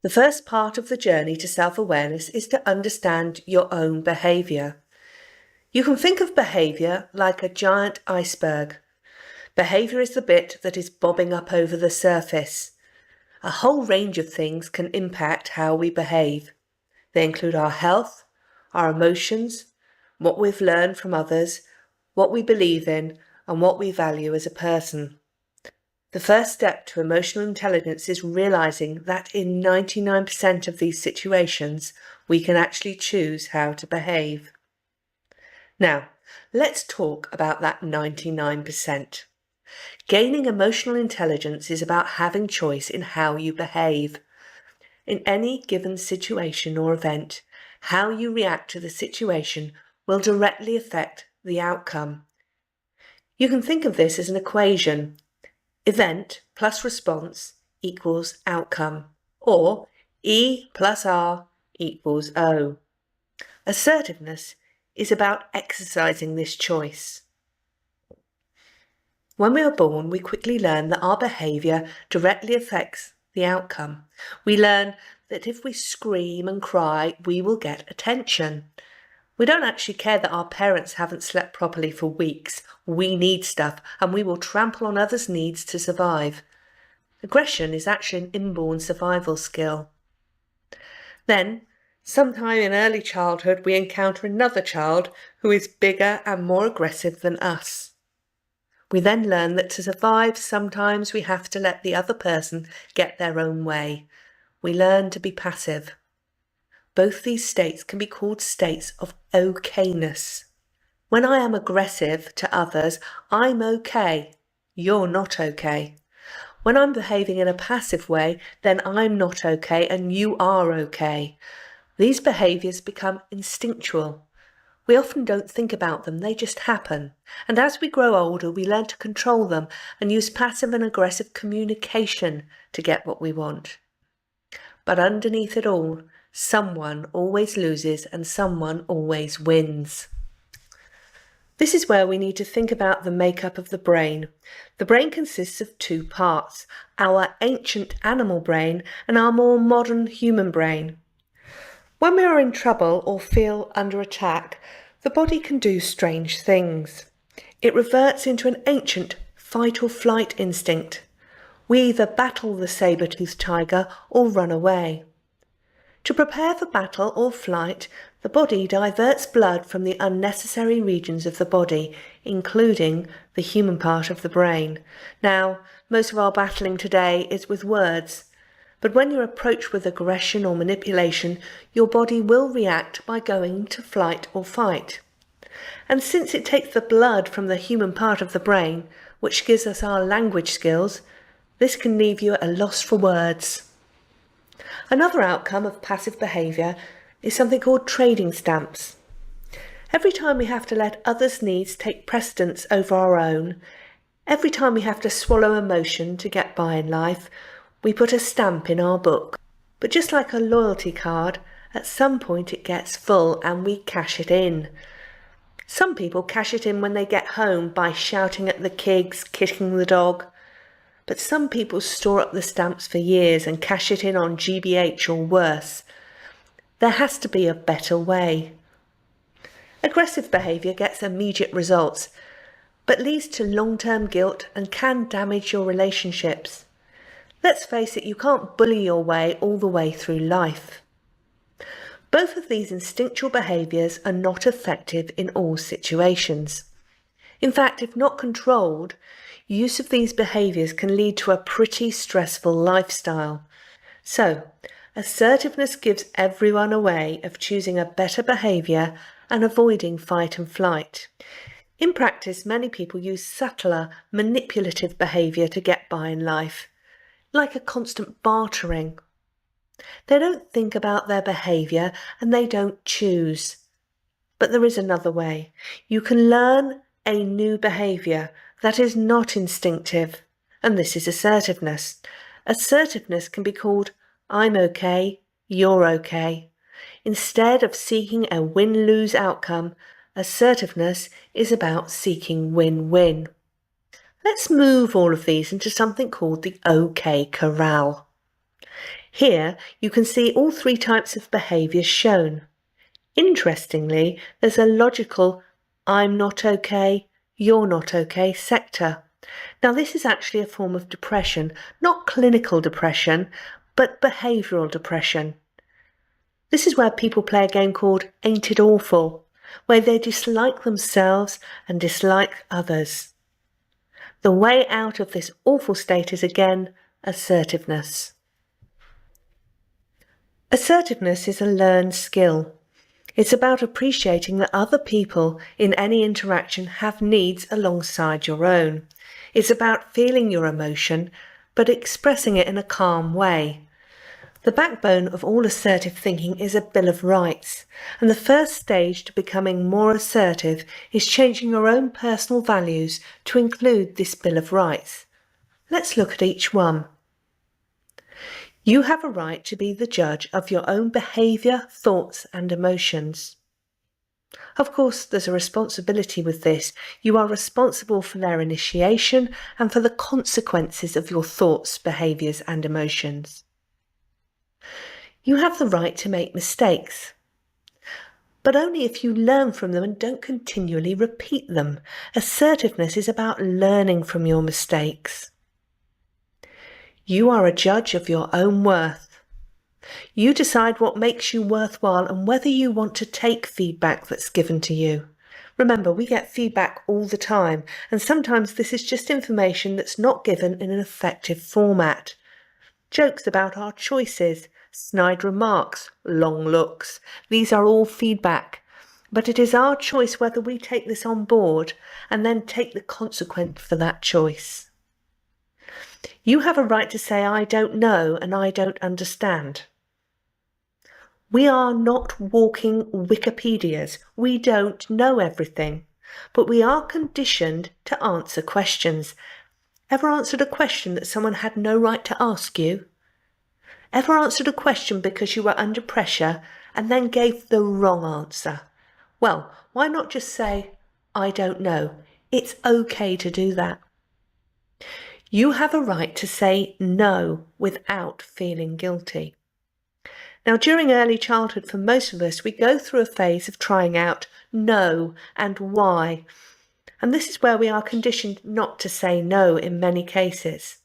The first part of the journey to self-awareness is to understand your own behaviour. You can think of behaviour like a giant iceberg. Behaviour is the bit that is bobbing up over the surface. A whole range of things can impact how we behave. They include our health, our emotions, what we've learned from others, what we believe in, and what we value as a person. The first step to emotional intelligence is realizing that in 99% of these situations, we can actually choose how to behave. Now, let's talk about that 99%. Gaining emotional intelligence is about having choice in how you behave. In any given situation or event, how you react to the situation will directly affect the outcome. You can think of this as an equation. Event plus response equals outcome, or E plus R equals O. Assertiveness is about exercising this choice. When we are born, we quickly learn that our behaviour directly affects the outcome. We learn that if we scream and cry, we will get attention. We don't actually care that our parents haven't slept properly for weeks. We need stuff, and we will trample on others' needs to survive. Aggression is actually an inborn survival skill. Then, sometime in early childhood, we encounter another child who is bigger and more aggressive than us. We then learn that to survive, sometimes we have to let the other person get their own way. We learn to be passive. Both these states can be called states of okayness. When I am aggressive to others, I'm okay. You're not okay. When I'm behaving in a passive way, then I'm not okay and you are okay. These behaviours become instinctual. We often don't think about them, they just happen. And as we grow older, we learn to control them and use passive and aggressive communication to get what we want. But underneath it all, someone always loses and someone always wins. This is where we need to think about the makeup of the brain. The brain consists of two parts, our ancient animal brain and our more modern human brain. When we are in trouble or feel under attack, the body can do strange things. It reverts into an ancient fight or flight instinct. We either battle the saber-toothed tiger or run away. To prepare for battle or flight, the body diverts blood from the unnecessary regions of the body, including the human part of the brain. Now, most of our battling today is with words, but when you're approached with aggression or manipulation, your body will react by going to flight or fight. And since it takes the blood from the human part of the brain, which gives us our language skills, this can leave you at a loss for words. Another outcome of passive behaviour is something called trading stamps. Every time we have to let others' needs take precedence over our own, every time we have to swallow emotion to get by in life, we put a stamp in our book. But just like a loyalty card, at some point it gets full and we cash it in. Some people cash it in when they get home by shouting at the kids, kicking the dog. But some people store up the stamps for years and cash it in on GBH or worse. There has to be a better way. Aggressive behaviour gets immediate results, but leads to long-term guilt and can damage your relationships. Let's face it, you can't bully your way all the way through life. Both of these instinctual behaviours are not effective in all situations. In fact, if not controlled, use of these behaviours can lead to a pretty stressful lifestyle. So, assertiveness gives everyone a way of choosing a better behaviour and avoiding fight and flight. In practice, many people use subtler, manipulative behaviour to get by in life, like a constant bartering. They don't think about their behaviour and they don't choose. But there is another way. You can learn a new behaviour that is not instinctive, and this is assertiveness. Assertiveness can be called I'm okay, you're okay. Instead of seeking a win-lose outcome, assertiveness is about seeking win-win. Let's move all of these into something called the OK Corral. Here you can see all three types of behaviours shown. Interestingly, there's a logical I'm not okay, you're not okay sector. Now this is actually a form of depression, not clinical depression, but behavioural depression. This is where people play a game called Ain't It Awful, where they dislike themselves and dislike others. The way out of this awful state is again assertiveness. Assertiveness is a learned skill. It's about appreciating that other people in any interaction have needs alongside your own. It's about feeling your emotion, but expressing it in a calm way. The backbone of all assertive thinking is a bill of rights, and the first stage to becoming more assertive is changing your own personal values to include this bill of rights. Let's look at each one. You have a right to be the judge of your own behaviour, thoughts and emotions. Of course, there's a responsibility with this. You are responsible for their initiation and for the consequences of your thoughts, behaviours and emotions. You have the right to make mistakes, but only if you learn from them and don't continually repeat them. Assertiveness is about learning from your mistakes. You are a judge of your own worth. You decide what makes you worthwhile and whether you want to take feedback that's given to you. Remember, we get feedback all the time, and sometimes this is just information that's not given in an effective format. Jokes about our choices, snide remarks, long looks. These are all feedback, but it is our choice whether we take this on board and then take the consequence for that choice. You have a right to say, I don't know and I don't understand. We are not walking Wikipedias. We don't know everything, but we are conditioned to answer questions. Ever answered a question that someone had no right to ask you? Ever answered a question because you were under pressure and then gave the wrong answer? Well, why not just say, I don't know? It's okay to do that. You have a right to say no without feeling guilty. Now, during early childhood, for most of us, we go through a phase of trying out no and why. And this is where we are conditioned not to say no in many cases.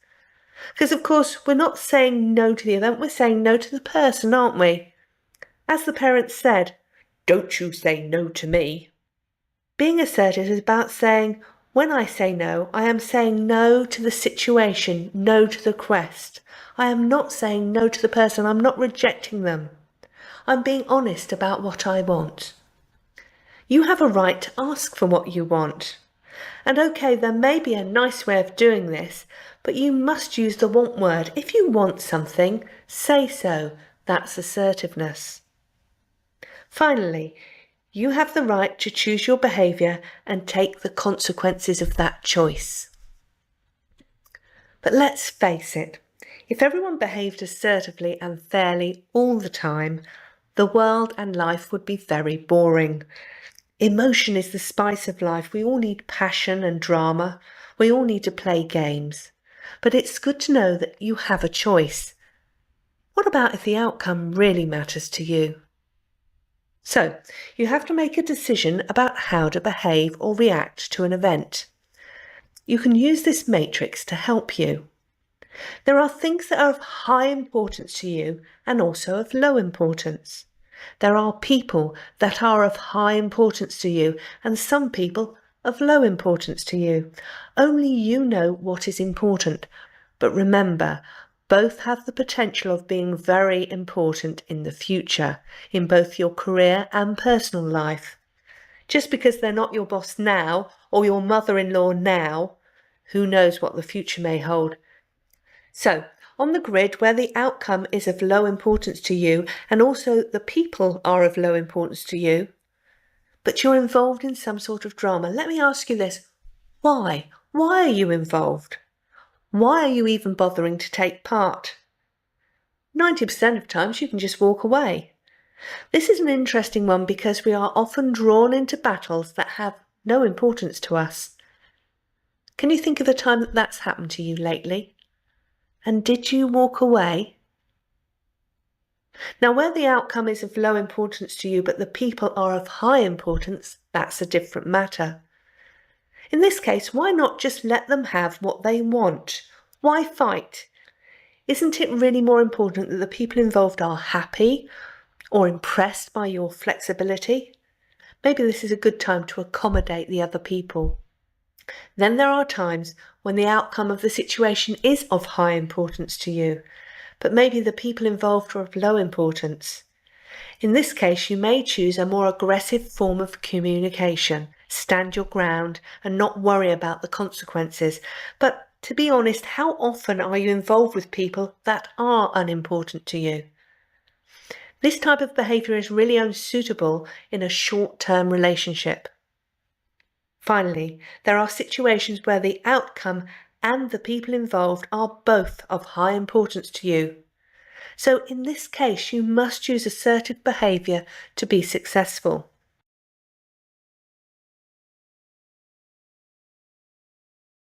Because, of course, we're not saying no to the event, we're saying no to the person, aren't we? As the parents said, don't you say no to me. Being assertive is about saying, when I say no, I am saying no to the situation, no to the request. I am not saying no to the person, I'm not rejecting them. I'm being honest about what I want. You have a right to ask for what you want. And okay, there may be a nice way of doing this, but you must use the want word. If you want something, say so. That's assertiveness. Finally, you have the right to choose your behaviour and take the consequences of that choice. But let's face it, if everyone behaved assertively and fairly all the time, the world and life would be very boring. Emotion is the spice of life. We all need passion and drama. We all need to play games. But it's good to know that you have a choice. What about if the outcome really matters to you? So, you have to make a decision about how to behave or react to an event. You can use this matrix to help you. There are things that are of high importance to you and also of low importance. There are people that are of high importance to you and some people of low importance to you. Only you know what is important. But remember, both have the potential of being very important in the future, in both your career and personal life. Just because they're not your boss now or your mother-in-law now, who knows what the future may hold. So, on the grid where the outcome is of low importance to you and also the people are of low importance to you, but you're involved in some sort of drama, let me ask you this. Why? Why are you involved? Why are you even bothering to take part? 90% of times you can just walk away. This is an interesting one because we are often drawn into battles that have no importance to us. Can you think of a time that that's happened to you lately? And did you walk away? Now, where the outcome is of low importance to you, but the people are of high importance, that's a different matter. In this case, why not just let them have what they want? Why fight? Isn't it really more important that the people involved are happy or impressed by your flexibility? Maybe this is a good time to accommodate the other people. Then there are times when the outcome of the situation is of high importance to you, but maybe the people involved are of low importance. In this case, you may choose a more aggressive form of communication, stand your ground and not worry about the consequences. But to be honest, how often are you involved with people that are unimportant to you? This type of behaviour is really unsuitable in a short-term relationship. Finally, there are situations where the outcome and the people involved are both of high importance to you. So in this case, you must use assertive behaviour to be successful.